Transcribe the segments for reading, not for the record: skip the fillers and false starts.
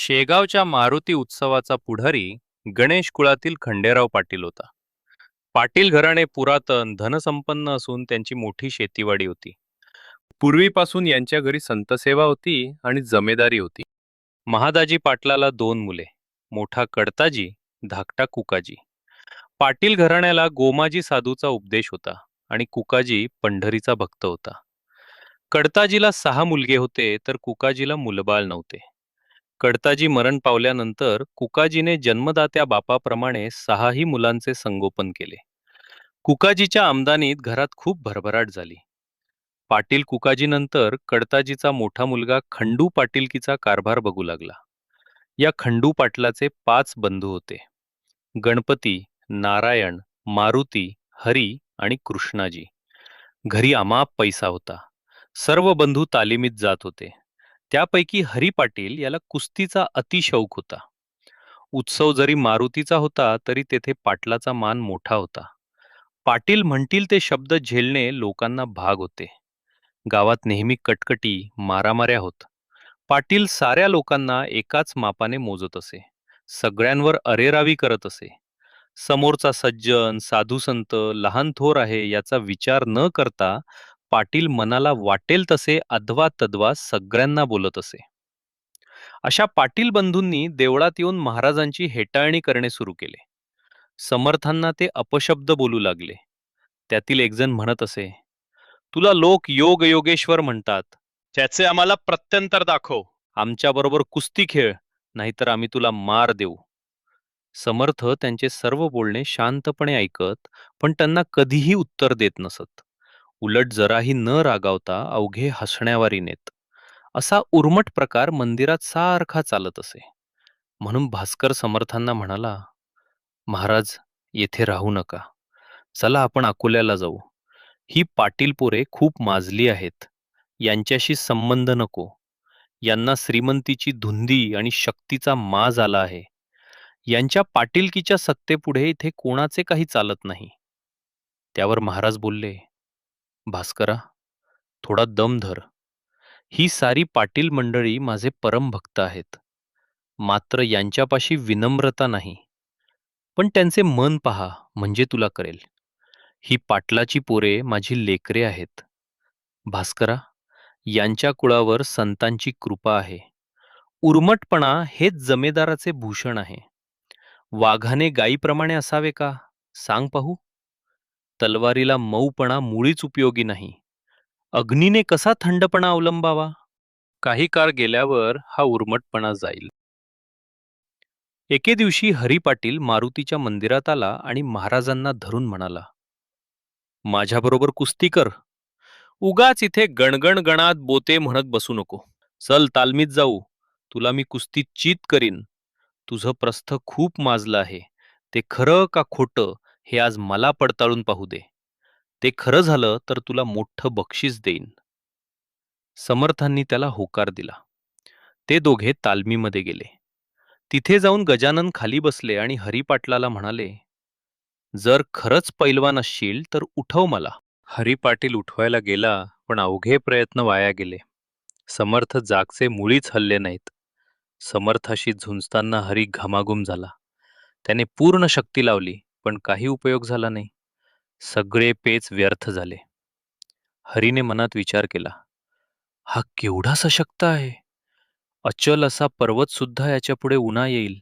शेगावच्या मारुती उत्सवाचा पुढारी गणेश कुळातील खंडेराव पाटील होता. पाटील घराणे पुरातन धनसंपन्न असून त्यांची मोठी शेतीवाडी होती. पूर्वीपासून यांच्या घरी संतसेवा होती आणि जमेदारी होती. महादाजी पाटलाला दोन मुले, मोठा कडताजी, धाकटा कुकाजी. पाटील घराण्याला गोमाजी साधूचा उपदेश होता आणि कुकाजी पंढरीचा भक्त होता. कडताजीला 6 मुलगे होते तर कुकाजीला मुलबाळ नव्हते. कडताजी मरण पावल्यानंतर कुकाजीने जन्मदात्या बापाप्रमाणे 6ही मुलांचे संगोपन केले. कुकाजीच्या आमदानीत घरात खूप भरभराट झाली. पाटील कुकाजीनंतर कडताजीचा मोठा मुलगा खंडू पाटीलकीचा कारभार बघू लागला. या खंडू पाटलाचे 5 बंधू होते: गणपती, नारायण, मारुती, हरी आणि कृष्णाजी. घरी अमाप पैसा होता. सर्व बंधू तालिमीत जात होते. त्यापैकी हरी पाटील याला कुस्तीचा अतिशौक होता. उत्सव जरी मारुतीचा होता तरी तेथे पाटलाचा मान मोठा होता. पाटील म्हणतील ते शब्द झेलणे लोकांना भाग होते. गावात नेहमी कटकटी, मारामाऱ्या होत. पाटील साऱ्या लोकांना एकाच मापाने मोजत असे. सगळ्यांवर अरेरावी करत असे. समोरचा सज्जन, साधुसंत, लहान थोर आहे याचा विचार न करता पाटील मनाला वाटेल तसे अध्वा तद्वा सगळ्यांना बोलत असे. अशा पाटील बंधूंनी देवळात येऊन महाराजांची हेटाळणी करणे सुरू केले. समर्थांना ते अपशब्द बोलू लागले. त्यातील एकजण म्हणत असे, तुला लोक योग योगेश्वर म्हणतात, त्याचे आम्हाला प्रत्यंतर दाखव. आमच्याबरोबर कुस्ती खेळ, नाहीतर आम्ही तुला मार देऊ. समर्थ त्यांचे सर्व बोलणे शांतपणे ऐकत पण त्यांना कधीही उत्तर देत नसत. उलट जराही न रागावता अवघे हसण्यावारी नेत. असा उर्मट प्रकार मंदिरात सारखा चालत असे. म्हणून भास्कर समर्थांना म्हणाला, महाराज, येथे राहू नका. चला आपण अकोल्याला जाऊ. ही पाटील पोरे खूप माजली आहेत. यांच्याशी संबंध नको. यांना श्रीमंतीची धुंदी आणि शक्तीचा माज आला आहे. यांच्या पाटीलकीच्या सत्तेपुढे इथे कोणाचे काही चालत नाही. त्यावर महाराज बोलले, भास्करा, थोडा दम धर. ही सारी पाटील मंडळी माझे परम भक्त आहेत. मात्र यांच्यापाशी विनम्रता नाही. पण त्यांचे मन पहा म्हणजे तुला कळेल. ही पाटलाची पोरे माझी लेकरे आहेत. भास्करा, यांच्या कुळावर संतांची कृपा आहे. उर्मटपणा हेच जमेदाराचे भूषण आहे. वाघाने गायीप्रमाणे असावे का, सांग पाहू. तलवारीला मऊपणा मुळीच उपयोगी नाही. अग्नीने कसा थंडपणा अवलंबावा. काही काळ गेल्यावर हा उर्मटपणा जाईल. एके दिवशी हरी पाटील मारुतीच्या मंदिरात आला आणि महाराजांना धरून म्हणाला, माझ्याबरोबर कुस्ती कर. उगाच इथे गणगण गणात बोते म्हणत बसू नको. चल तालमीत जाऊ. तुला मी कुस्तीत चीत करीन. तुझं प्रस्थ खूप माजलं आहे. ते खरं का खोटं हे आज मला पडताळून पाहू दे. ते खरं झालं तर तुला मोठं बक्षीस देईन. समर्थांनी त्याला होकार दिला. ते दोघे तालमीमध्ये गेले. तिथे जाऊन गजानन खाली बसले आणि हरिपाटलाला म्हणाले, जर खरंच पैलवान असशील तर उठव मला. हरी पाटील उठवायला गेला पण अवघे प्रयत्न वाया गेले. समर्थ जागचे मुळीच हल्ले नाहीत. समर्थाशी झुंजताना हरी घामाघूम झाला. त्याने पूर्ण शक्ती लावली पण काही उपयोग झाला नाही. सगळे पेच व्यर्थ झाले. हरीने मनात विचार केला, हा केवढा सशक्त आहे. अचल असा पर्वत सुद्धा याच्यापुढे उन्हा येईल.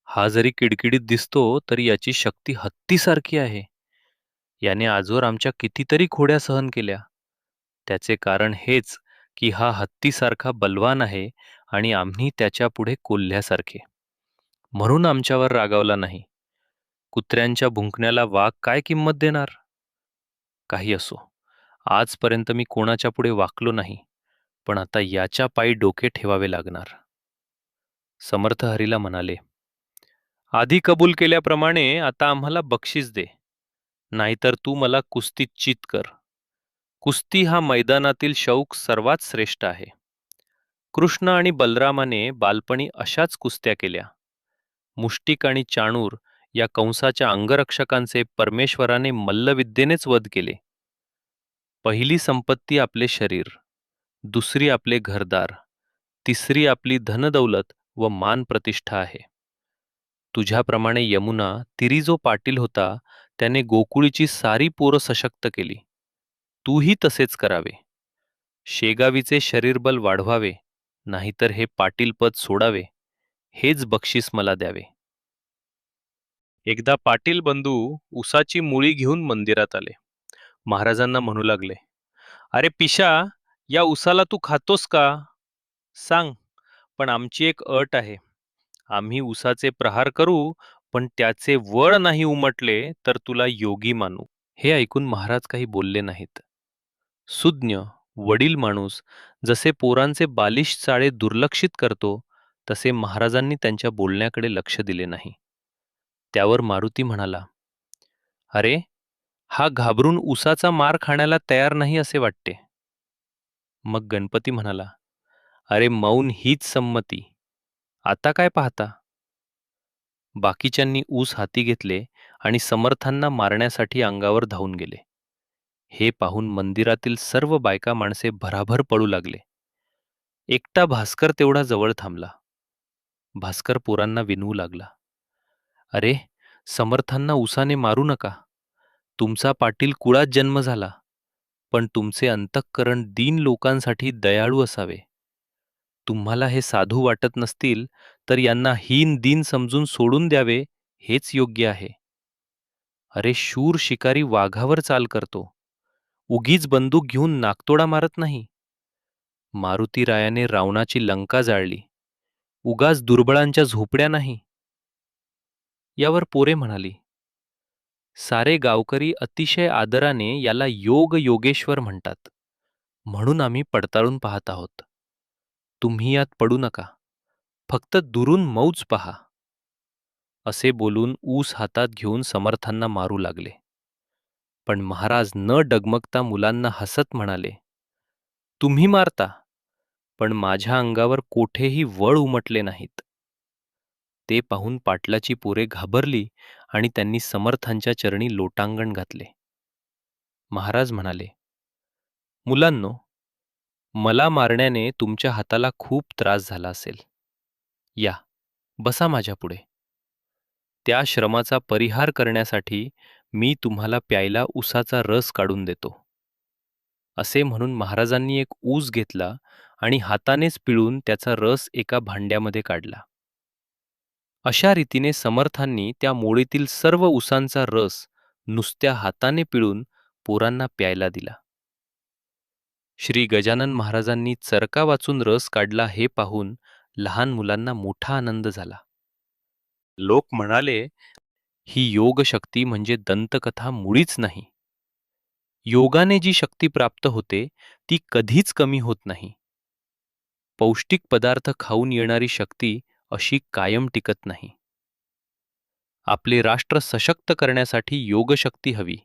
हा जरी किडकिडीत दिसतो तरी याची शक्ती हत्तीसारखी आहे. याने आजवर आमच्या कितीतरी खोड्या सहन केल्या. त्याचे कारण हेच की हा हत्तीसारखा बलवान आहे आणि आम्ही त्याच्या पुढे कोल्ह्यासारखे. म्हणून आमच्यावर रागावला नाही. कुत्र्यांच्या भुंकण्याला वाघ काय किंमत देणार. काही असो, आजपर्यंत मी कोणाच्या पुढे वाकलो नाही, पण आता याच्या पायी डोके ठेवावे लागणार. समर्थ हरीला म्हणाले, आधी कबूल केल्याप्रमाणे आता आम्हाला बक्षीस दे, नाहीतर तू मला कुस्तीत चीत कर. कुस्ती हा मैदानातील शौक सर्वात श्रेष्ठ आहे. कृष्ण आणि बलरामाने बालपणी अशाच कुस्त्या केल्या. मुष्टिक आणि चाणूर या कंसाच्या अंगरक्षकांचे परमेश्वराने मल्लविद्येनेच वध केले. पहिली संपत्ती आपले शरीर, दुसरी आपले घरदार, तिसरी आपली धनदौलत व मान प्रतिष्ठा आहे. तुझ्याप्रमाणे यमुना तिरी जो पाटील होता त्याने गोकुळीची सारी पोरं सशक्त केली. तूही तसेच करावे. शेगावीचे शरीरबल वाढवावे, नाहीतर हे पाटील पद सोडावे. हेच बक्षीस मला द्यावे. एकदा पाटील बंधू उसाची मुळी घेऊन मंदिरात आले. महाराजांना म्हणू लागले, अरे पिशा, या उसाला तू खातोस का? सांग, पण आमची एक अट आहे. आम्ही उसाचे प्रहार करू, पण त्याचे वळ नाही उमटले तर तुला योगी मानू. हे ऐकून महाराज काही बोलले नाहीत. सुज्ञ वडील माणूस जसे पोरांचे बालिश चाळे दुर्लक्षित करतो, तसे महाराजांनी त्यांच्या बोलण्याकडे लक्ष दिले नाही. त्यावर मारुती म्हणाला, अरे, हा घाबरून उसाचा मार खाण्याला तयार नाही असे वाटते. मग गणपती म्हणाला, अरे मौन हीच संमती. आता काय पाहता? बाकीच्यांनी ऊस हाती घेतले आणि समर्थांना मारण्यासाठी अंगावर धावून गेले. हे पाहून मंदिरातील सर्व बायका माणसे भराभर पळू लागले. एकटा भास्कर तेवढा जवळ थांबला. भास्कर पोरांना विनवू लागला, अरे, समर्थांना उसाने मारू नका. तुमचा पाटील कुळात जन्म झाला, पण तुमचे अंतःकरण दीन लोकांसाठी दयाळू असावे. तुम्हाला हे साधू वाटत नसतील तर यांना हीन दीन समजून सोडून द्यावे, हेच योग्य आहे. अरे, शूर शिकारी वाघावर चाल करतो, उगीच बंदूक घेऊन नाकतोडा मारत नाही. मारुतीरायाने रावणाची लंका जाळली, उगाच दुर्बळांच्या झोपड्या नाही. यावर पोरे म्हणाली, सारे गावकरी अतिशय आदराने याला योग योगेश्वर म्हणतात, म्हणून आम्ही पडताळून पाहत आहोत. तुम्ही यात पडू नका, फक्त दुरून मौज पहा. असे बोलून ऊस हातात घेऊन समर्थांना मारू लागले. पण महाराज न डगमगता मुलांना हसत म्हणाले, तुम्ही मारता, पण माझ्या अंगावर कोठेही वळ उमटले नाहीत. ते पाहून पाटलाची पोरे घाबरली आणि त्यांनी समर्थांच्या चरणी लोटांगण घातले. महाराज म्हणाले, मुलांनो, मला मारण्याने तुमच्या हाताला खूप त्रास झाला असेल. या, बसा माझ्यापुढे. त्या श्रमाचा परिहार करण्यासाठी मी तुम्हाला प्यायला उसाचा रस काढून देतो. असे म्हणून महाराजांनी एक ऊस घेतला आणि हातानेच पिळून त्याचा रस एका भांड्यामध्ये काढला. अशा रीतीने समर्थांनी त्या मोळीतील सर्व उसांचा रस नुसत्या हाताने पिळून पोरांना प्यायला दिला. श्री गजानन महाराजांनी चरका वाचून रस काढला हे पाहून लहान मुलांना मोठा आनंद झाला. लोक म्हणाले, ही योगशक्ती म्हणजे दंतकथा मुळीच नाही. योगाने जी शक्ती प्राप्त होते ती कधीच कमी होत नाही. पौष्टिक पदार्थ खाऊन येणारी शक्ती अशी कायम टिकत नाही. आपले राष्ट्र सशक्त करण्यासाठी योगशक्ती हवी,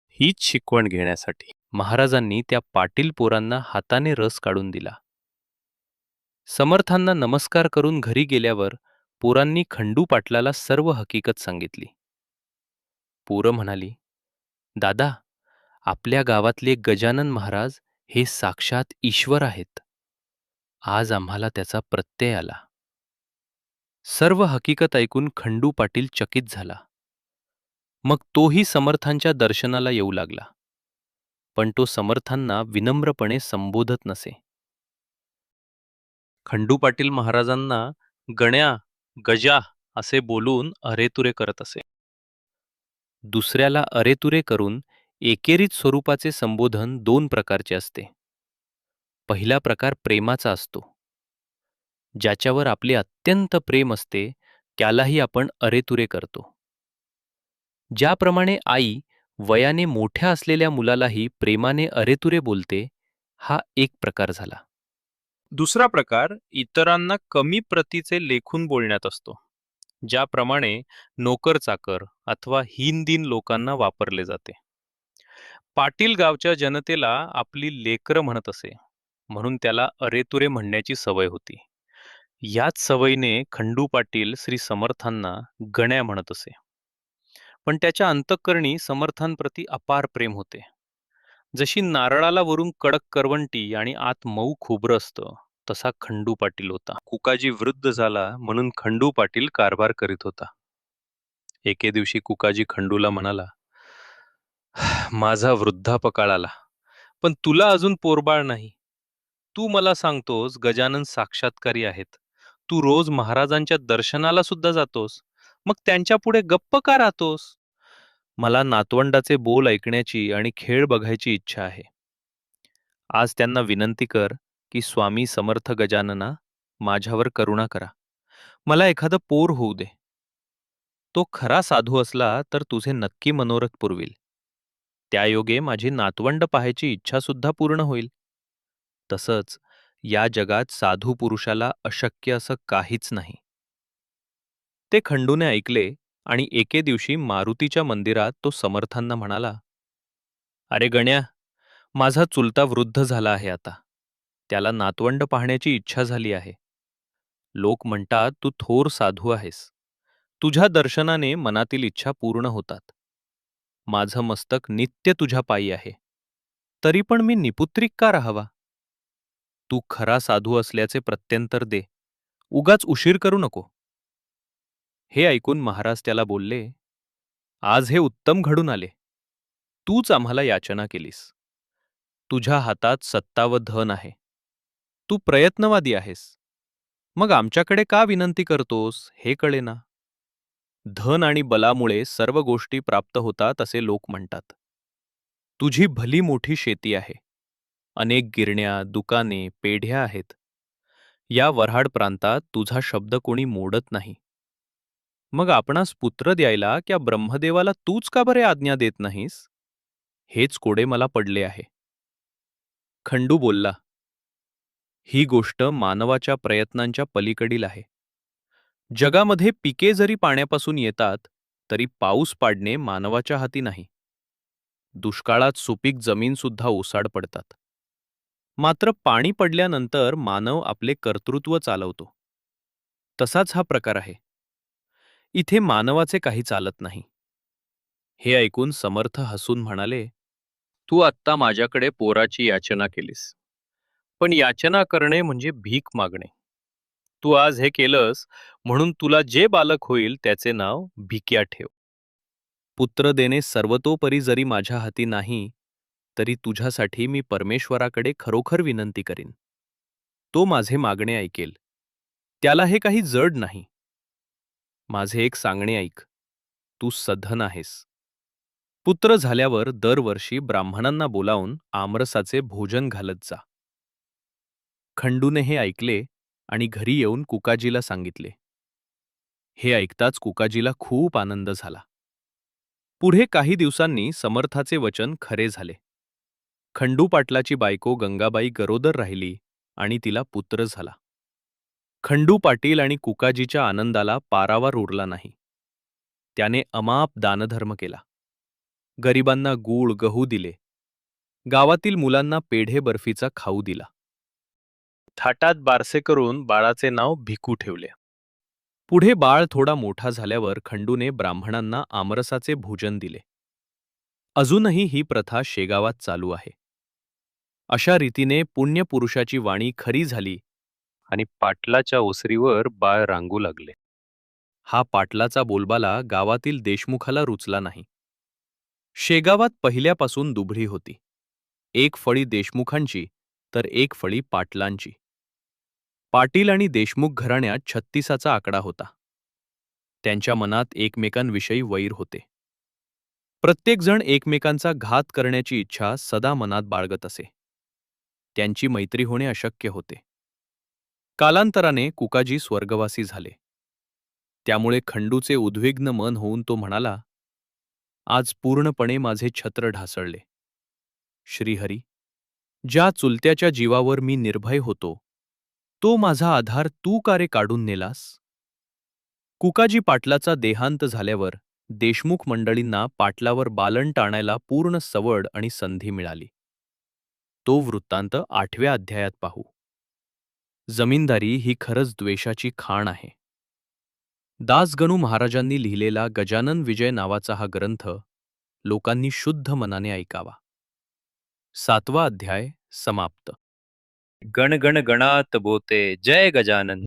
हीच शिकवण घेण्यासाठी महाराजांनी त्या पाटील पोरांना हाताने रस काढून दिला. समर्थांना नमस्कार करून घरी गेल्यावर पोरांनी खंडू पाटलाला सर्व हकीकत सांगितली. पोरं म्हणाली, दादा, आपल्या गावातले गजानन महाराज हे साक्षात ईश्वर आहेत. आज आम्हाला त्याचा प्रत्यय आला. सर्व हकीकत ऐकून खंडू पाटील चकित झाला. मग तोही समर्थांच्या दर्शनाला येऊ लागला, पण तो समर्थांना विनम्रपणे संबोधत नसे. खंडू पाटील महाराजांना गण्या, गजा असे बोलून अरेतुरे करत असे. दुसऱ्याला अरेतुरे करून एकेरीत स्वरूपाचे संबोधन दोन प्रकारचे असते. पहिला प्रकार प्रेमाचा असतो. ज्याच्यावर आपले अत्यंत प्रेम असते त्यालाही आपण अरेतुरे करतो. ज्याप्रमाणे आई वयाने मोठ्या असलेल्या मुलालाही प्रेमाने अरेतुरे बोलते, हा एक प्रकार झाला. दुसरा प्रकार इतरांना कमी प्रतीचे लेखून बोलण्यात असतो, ज्याप्रमाणे नोकर चाकर अथवा हीनदीन लोकांना वापरले जाते. पाटील गावच्या जनतेला आपली लेकरं म्हणत असे, म्हणून त्याला अरेतुरे म्हणण्याची सवय होती. याच सवयीने खंडू पाटील श्री समर्थांना गण्या म्हणत असे. पण त्याच्या अंतःकरणी समर्थांप्रती अपार प्रेम होते. जशी नारळाला वरून कडक करवंटी आणि आत मऊ खोबरं असतं, तसा खंडू पाटील होता. कुकाजी वृद्ध झाला म्हणून खंडू पाटील कारभार करीत होता. एके दिवशी कुकाजी खंडूला म्हणाला, माझा वृद्धापकाळ आला, पण तुला अजून पोरबाळ नाही. तू मला सांगतोस गजानन साक्षात्कारी आहेत. तू रोज महाराजांच्या दर्शनाला सुद्धा जातोस. मग त्यांच्या पुढे गप्प का राहतोस? मला नातवंडाचे बोल ऐकण्याची आणि खेळ बघायची इच्छा आहे. आज त्यांना विनंती कर की स्वामी समर्थ गजानना, माझ्यावर करुणा करा. मला एखादं पोर होऊ दे. तो खरा साधू असला तर तुझे नक्की मनोरथ पुरविल. त्यायोगे माझी नातवंड पाहायची इच्छा सुद्धा पूर्ण होईल. तसंच या जगात साधू पुरुषाला अशक्य असं काहीच नाही. ते खंडूने ऐकले आणि एके दिवशी मारुतीच्या मंदिरात तो समर्थांना म्हणाला, अरे गण्या, माझा चुलता वृद्ध झाला आहे आता. त्याला नातवंड पाहण्याची इच्छा झाली आहे. लोक म्हणतात तू थोर साधू आहेस. तुझ्या दर्शनाने मनातील इच्छा पूर्ण होतात. माझं मस्तक नित्य तुझ्या पायी आहे. तरी पण मी निपुत्रिक का राहावा? तू खरा साधू असल्याचे प्रत्यंतर दे. उगाच उशीर करू नको. हे ऐकून महाराज त्याला बोलले, आज हे उत्तम घडून आले. तूच आम्हाला याचना केलीस. तुझ्या हातात सत्ता व धन आहे. तू प्रयत्नवादी आहेस. मग आमच्याकडे का विनंती करतोस हे कळेना. धन आणि बलामुळे सर्व गोष्टी प्राप्त होतात असे लोक म्हणतात. तुझी भली मोठी शेती आहे. अनेक गिरण्या, दुकाने, पेढ्या आहेत. या वऱ्हाड प्रांतात तुझा शब्द कोणी मोडत नाही. मग आपणास पुत्र द्यायला क्या ब्रह्मदेवाला तूच का बरे आज्ञा देत नाहीस? हेच कोडे मला पडले आहे. खंडू बोलला, ही गोष्ट मानवाच्या प्रयत्नांच्या पलीकडील आहे. जगामध्ये पिके जरी पाण्यापासून येतात, तरी पाऊस पाडणे मानवाच्या हाती नाही. दुष्काळात सुपीक जमीनसुद्धा ओसाड पडतात. मात्र पाणी पडल्यानंतर मानव आपले कर्तृत्व चालवतो. तसाच हा प्रकार आहे. इथे मानवाचे काही चालत नाही. हे ऐकून समर्थ हसून म्हणाले, तू आत्ता माझ्याकडे पोराची याचना केलीस. पण याचना करणे म्हणजे भीक मागणे. तू आज हे केलंस म्हणून तुला जे बालक होईल त्याचे नाव भिक्या ठेव. पुत्र देणे सर्वतोपरी जरी माझ्या हाती नाही, तरी तुझ्यासाठी मी परमेश्वराकडे खरोखर विनंती करीन. तो माझे मागणे ऐकेल. त्याला हे काही जड नाही. माझे एक सांगणे ऐक. तू सधन आहेस. पुत्र झाल्यावर दरवर्षी ब्राह्मणांना बोलावून आमरसाचे भोजन घालत जा. खंडूने हे ऐकले आणि घरी येऊन कुकाजीला सांगितले. हे ऐकताच कुकाजीला खूप आनंद झाला. पुढे काही दिवसांनी समर्थाचे वचन खरे झाले. खंडू पाटलाची बायको गंगाबाई गरोदर राहिली आणि तिला पुत्र झाला. खंडू पाटील आणि कुकाजीच्या आनंदाला पारावार उरला नाही. त्याने अमाप दानधर्म केला. गरिबांना गूळ गहू दिले. गावातील मुलांना पेढे बर्फीचा खाऊ दिला. थाटात बारसे करून बाळाचे नाव भिकू ठेवले. पुढे बाळ थोडा मोठा झाल्यावर खंडूने ब्राह्मणांना आमरसाचे भोजन दिले. अजूनही ही प्रथा शेगावात चालू आहे. अशा रीतीने पुण्यपुरुषाची वाणी खरी झाली आणि पाटलाच्या ओसरीवर बाळ रांगू लागले. हा पाटलाचा बोलबाला गावातील देशमुखाला रुचला नाही. शेगावात पहिल्यापासून दुभळी होती. एक फळी देशमुखांची तर एक फळी पाटलांची. पाटील आणि देशमुख घराण्यात 36चा आकडा होता. त्यांच्या मनात एकमेकांविषयी वैर होते. प्रत्येकजण एकमेकांचा घात करण्याची इच्छा सदा मनात बाळगत असे. त्यांची मैत्री होणे अशक्य होते. कालांतराने कुकाजी स्वर्गवासी झाले. त्यामुळे खंडूचे उद्विग्न मन होऊन तो म्हणाला, आज पूर्णपणे माझे छत्र ढासळले. श्रीहरी, ज्या चुलत्याच्या जीवावर मी निर्भय होतो, तो माझा आधार तू का रे काढून नेलास? कुकाजी पाटलाचा देहांत झाल्यावर देशमुख मंडळींना पाटलावर बालंट आणायला पूर्ण सवड आणि संधी मिळाली. तो वृत्तांत 8व्या अध्यायात पाहू. जमीनदारी ही खरंच द्वेषाची खाण आहे. दासगणू महाराजांनी लिहिलेला गजानन विजय नावाचा हा ग्रंथ लोकांनी शुद्ध मनाने ऐकावा. 7वा अध्याय समाप्त. गण गण गणात बोते जय गजानन.